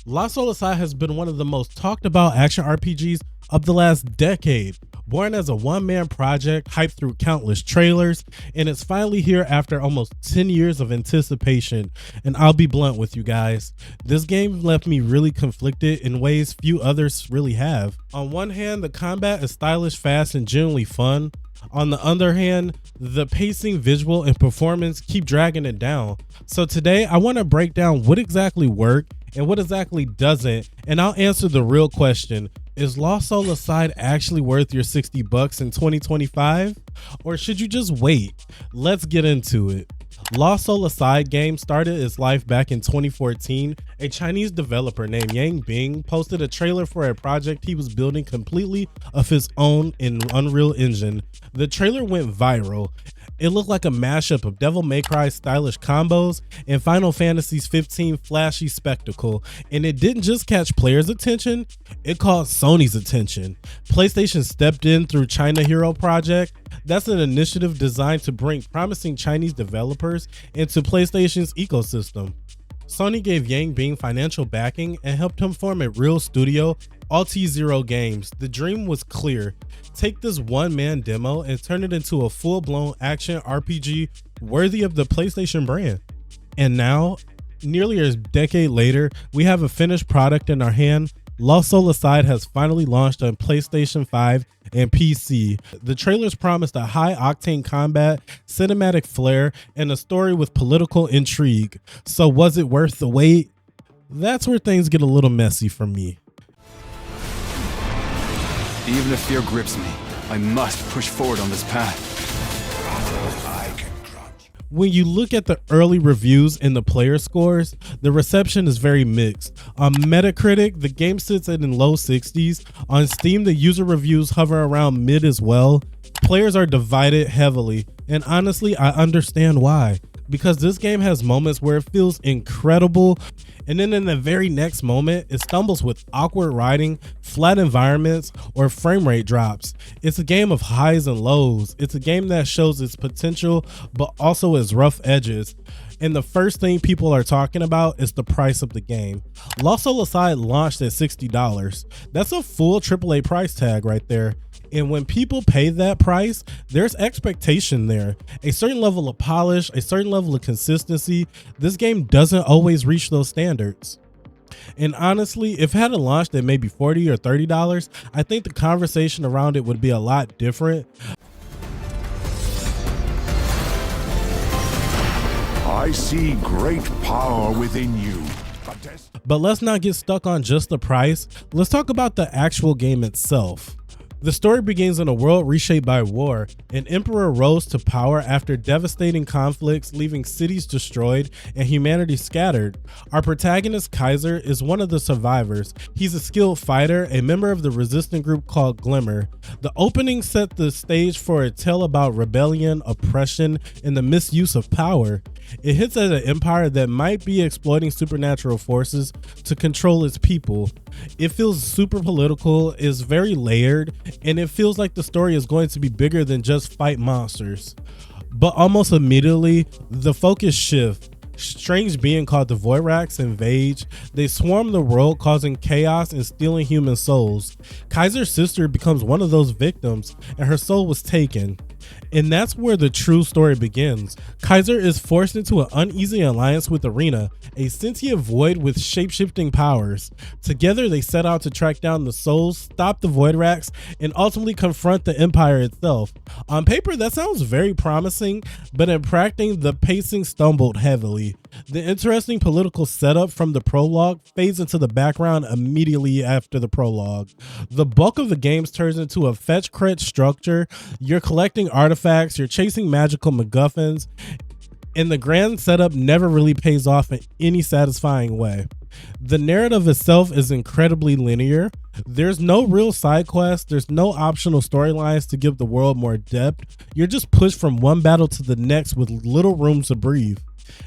Lost Soul has been one of the most talked about action RPGs of the last decade. Born as a one-man project, hyped through countless trailers, and it's finally here after almost 10 years of anticipation. And I'll be blunt with you guys, this game left me really conflicted in ways few others really have. On one hand, the combat is stylish, fast, and genuinely fun. On the other hand, the pacing, visual, and performance keep dragging it down. So today, I want to break down what exactly worked and what exactly doesn't, and I'll answer the real question. Is Lost Soul Aside actually worth your $60 in 2025? Or should you just wait? Let's get into it. Lost Soul Aside game started its life back in 2014. A Chinese developer named Yang Bing posted a trailer for a project he was building completely of his own in Unreal Engine. The trailer went viral. It looked like a mashup of Devil May Cry stylish combos and Final Fantasy 15 flashy spectacle, and it didn't just catch players' attention, it caught Sony's attention. PlayStation stepped in through China Hero Project. That's an initiative designed to bring promising Chinese developers into PlayStation's ecosystem. Sony gave Yang Bing financial backing and helped him form a real studio, UltiZero Games. The dream was clear. Take this one-man demo and turn it into a full-blown action RPG worthy of the PlayStation brand. And now, nearly a decade later, we have a finished product in our hand. Lost Soul Aside has finally launched on PlayStation 5 and PC. The trailers promised a high-octane combat, cinematic flair, and a story with political intrigue. So was it worth the wait? That's where things get a little messy for me. Even if fear grips me, I must push forward on this path. When you look at the early reviews and the player scores, the reception is very mixed. On Metacritic, the game sits in low 60s. On Steam, the user reviews hover around mid as well. Players are divided heavily, and honestly, I understand why. Because this game has moments where it feels incredible, and then in the very next moment, it stumbles with awkward writing, flat environments, or frame rate drops. It's a game of highs and lows. It's a game that shows its potential, but also its rough edges. And the first thing people are talking about is the price of the game. Lost Soul Aside launched at $60. That's a full AAA price tag right there. And when people pay that price, there's expectation there. A certain level of polish, a certain level of consistency. This game doesn't always reach those standards. And honestly, if it had launched at maybe $40 or $30, I think the conversation around it would be a lot different. I see great power within you. But let's not get stuck on just the price. Let's talk about the actual game itself. The story begins in a world reshaped by war. An emperor rose to power after devastating conflicts, leaving cities destroyed and humanity scattered. Our protagonist, Kaiser, is one of the survivors. He's a skilled fighter, a member of the resistant group called Glimmer. The opening set the stage for a tale about rebellion, oppression, and the misuse of power. It hits at an empire that might be exploiting supernatural forces to control its people. It feels super political, is very layered, and it feels like the story is going to be bigger than just fight monsters. But almost immediately, the focus shifts. Strange being called the Voirax invade. They swarm the world, causing chaos and stealing human souls. Kaiser's sister becomes one of those victims, and her soul was taken. And that's where the true story begins. Kaiser is forced into an uneasy alliance with Arena, a sentient void with shape-shifting powers. Together, they set out to track down the souls, stop the Voidrax, and ultimately confront the Empire itself. On paper, that sounds very promising, but in practice, the pacing stumbled heavily. The interesting political setup from the prologue fades into the background immediately after the prologue. The bulk of the game turns into a fetch crit structure. You're collecting artifacts, you're chasing magical MacGuffins, and the grand setup never really pays off in any satisfying way. The narrative itself is incredibly linear. There's no real side quests, there's no optional storylines to give the world more depth. You're just pushed from one battle to the next with little room to breathe.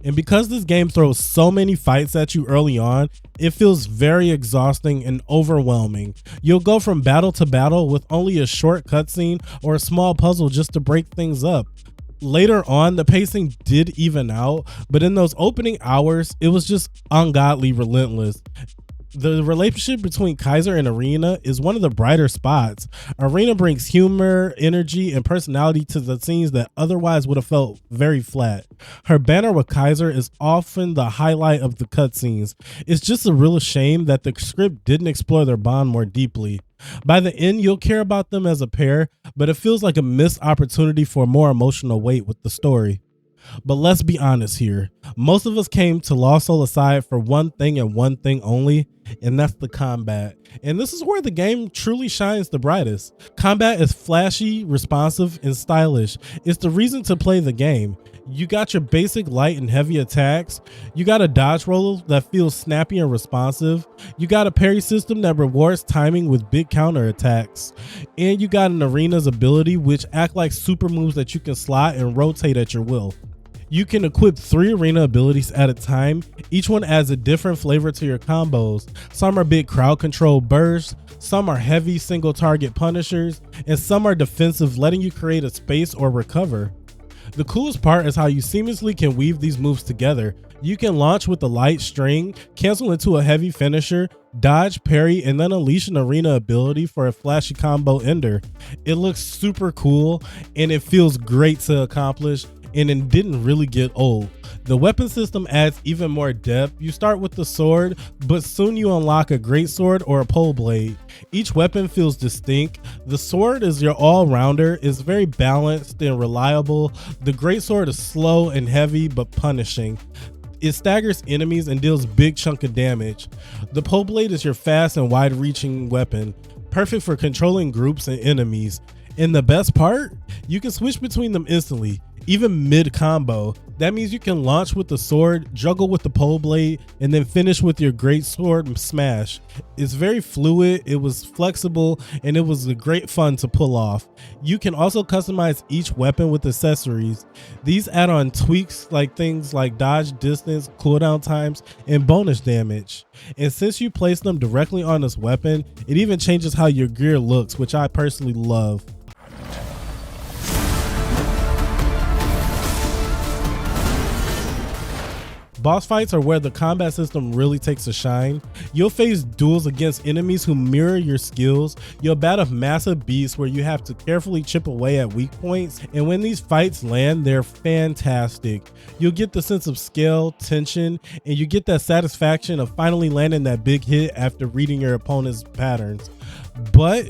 And because this game throws so many fights at you early on, it feels very exhausting and overwhelming. You'll go from battle to battle with only a short cutscene or a small puzzle just to break things up. Later on, the pacing did even out, but in those opening hours, it was just ungodly relentless. The relationship between Kaiser and Arena is one of the brighter spots. Arena brings humor, energy, and personality to the scenes that otherwise would have felt very flat. Her banter with Kaiser is often the highlight of the cutscenes. It's just a real shame that the script didn't explore their bond more deeply. By the end, you'll care about them as a pair, but it feels like a missed opportunity for more emotional weight with the story. But let's be honest here. Most of us came to Lost Soul Aside for one thing and one thing only, and that's the combat. And this is where the game truly shines the brightest. Combat is flashy, responsive, and stylish. It's the reason to play the game. You got your basic light and heavy attacks. You got a dodge roll that feels snappy and responsive. You got a parry system that rewards timing with big counter attacks. And you got an Arena's ability which act like super moves that you can slot and rotate at your will. You can equip 3 Arena abilities at a time. Each one adds a different flavor to your combos. Some are big crowd control bursts, some are heavy single target punishers, and some are defensive, letting you create a space or recover. The coolest part is how you seamlessly can weave these moves together. You can launch with a light string, cancel into a heavy finisher, dodge, parry, and then unleash an Arena ability for a flashy combo ender. It looks super cool and it feels great to accomplish, and it didn't really get old. The weapon system adds even more depth. You start with the sword, but soon you unlock a greatsword or a poleblade. Each weapon feels distinct. The sword is your all-rounder, is very balanced and reliable. The greatsword is slow and heavy but punishing. It staggers enemies and deals big chunk of damage. The poleblade is your fast and wide-reaching weapon, perfect for controlling groups and enemies. And the best part, you can switch between them instantly, even mid-combo. That means you can launch with the sword, juggle with the pole blade, and then finish with your great sword smash. It's very fluid, it was flexible, and it was a great fun to pull off. You can also customize each weapon with accessories. These add on tweaks like things like dodge distance, cooldown times, and bonus damage. And since you place them directly on this weapon, it even changes how your gear looks, which I personally love. Boss fights are where the combat system really takes a shine. You'll face duels against enemies who mirror your skills. You'll battle massive beasts where you have to carefully chip away at weak points. And when these fights land, they're fantastic. You'll get the sense of scale, tension, and you get that satisfaction of finally landing that big hit after reading your opponent's patterns. But,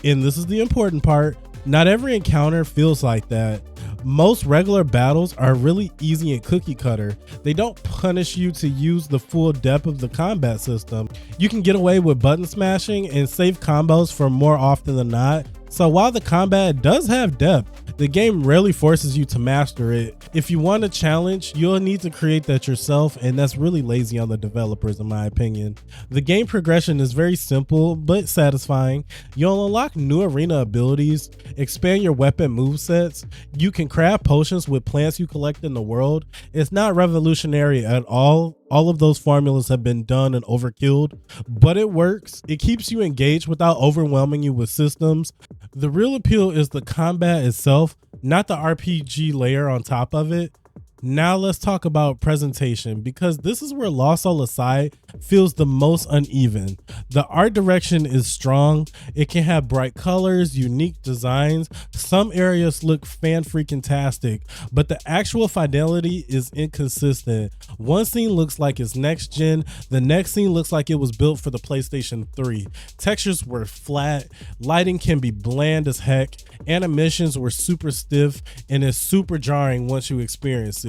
and this is the important part, not every encounter feels like that. Most regular battles are really easy and cookie cutter. They don't punish you to use the full depth of the combat system. You can get away with button smashing and save combos for more often than not. So while the combat does have depth, the game rarely forces you to master it. If you want a challenge, you'll need to create that yourself, and that's really lazy on the developers in my opinion. The game progression is very simple but satisfying. You'll unlock new arena abilities, expand your weapon movesets. You can craft potions with plants you collect in the world. It's not revolutionary at all. All of those formulas have been done and overkilled, but it works. It keeps you engaged without overwhelming you with systems. The real appeal is the combat itself, not the RPG layer on top of it. Now let's talk about presentation, because this is where Lost Soul Aside feels the most uneven. The art direction is strong. It can have bright colors, unique designs. Some areas look fan-freaking-tastic, but the actual fidelity is inconsistent. One scene looks like it's next gen, the next scene looks like it was built for the PlayStation 3. Textures were flat, lighting can be bland as heck, animations were super stiff, and it's super jarring once you experience it.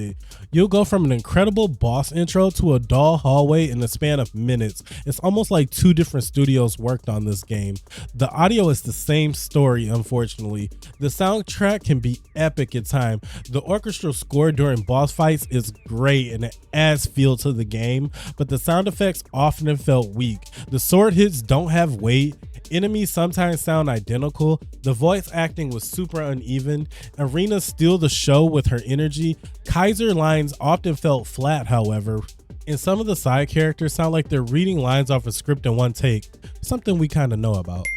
You'll go from an incredible boss intro to a dull hallway in the span of minutes. It's almost like 2 different studios worked on this game. The audio is the same story, unfortunately. The soundtrack can be epic at times. The orchestral score during boss fights is great and it adds feel to the game, but the sound effects often felt weak. The sword hits don't have weight. Enemies sometimes sound identical. The voice acting was super uneven. Arena steal the show with her energy. Kaiser lines often felt flat, however. And some of the side characters sound like they're reading lines off a script in one take, something we kind of know about.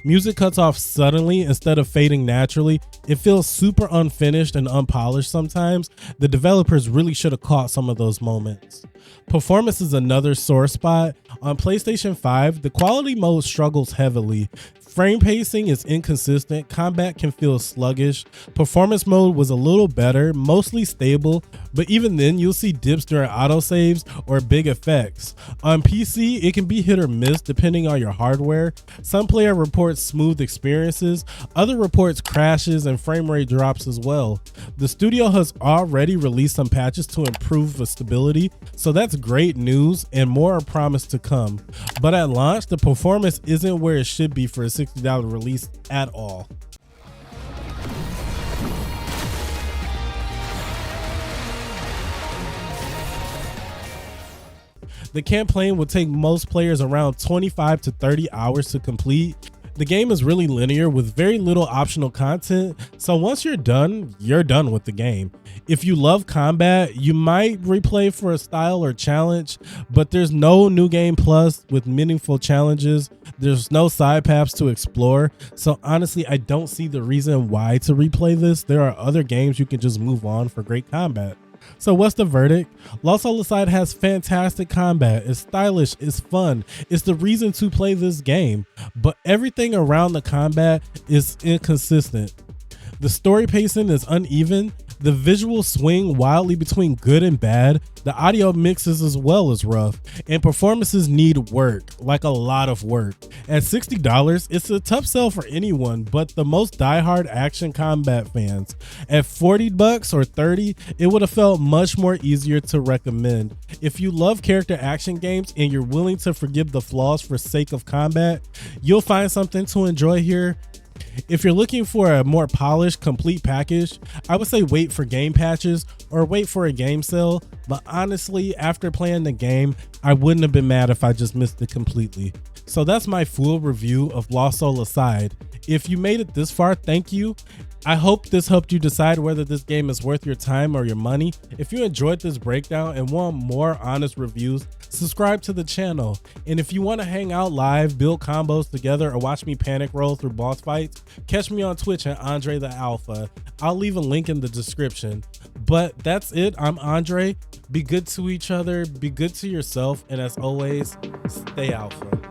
Music cuts off suddenly instead of fading naturally. It feels super unfinished and unpolished sometimes. The developers really should have caught some of those moments. Performance is another sore spot. On PlayStation 5, the quality mode struggles heavily. Frame pacing is inconsistent, combat can feel sluggish. Performance mode was a little better, mostly stable, but even then you'll see dips during autosaves or big effects. On PC, it can be hit or miss depending on your hardware. Some player reports smooth experiences, other reports crashes and frame rate drops as well. The studio has already released some patches to improve the stability, so that's great news and more are promised to come. But at launch, the performance isn't where it should be for a $60 release at all. The campaign will take most players around 25 to 30 hours to complete. The game is really linear with very little optional content, so once you're done with the game. If you love combat, you might replay for a style or challenge, but there's no new game plus with meaningful challenges. There's no side paths to explore, so honestly, I don't see the reason why to replay this. There are other games you can just move on for great combat. So what's the verdict? Lost Soul has fantastic combat, it's stylish, it's fun, it's the reason to play this game, but everything around the combat is inconsistent. The story pacing is uneven, the visuals swing wildly between good and bad, the audio mixes as well as rough, and performances need work, like a lot of work. At $60, it's a tough sell for anyone but the most diehard action combat fans. At $40 or $30, it would have felt much more easier to recommend. If you love character action games and you're willing to forgive the flaws for sake of combat, you'll find something to enjoy here. If you're looking for a more polished, complete package, I would say wait for game patches or wait for a game sale, but honestly, after playing the game, I wouldn't have been mad if I just missed it completely. So that's my full review of Lost Soul Aside. If you made it this far, thank you. I hope this helped you decide whether this game is worth your time or your money. If you enjoyed this breakdown and want more honest reviews, subscribe to the channel. And if you want to hang out live, build combos together, or watch me panic roll through boss fights, catch me on Twitch at AndreTheAlpha. I'll leave a link in the description. But that's it. I'm Andre. Be good to each other, be good to yourself, and as always, stay alpha.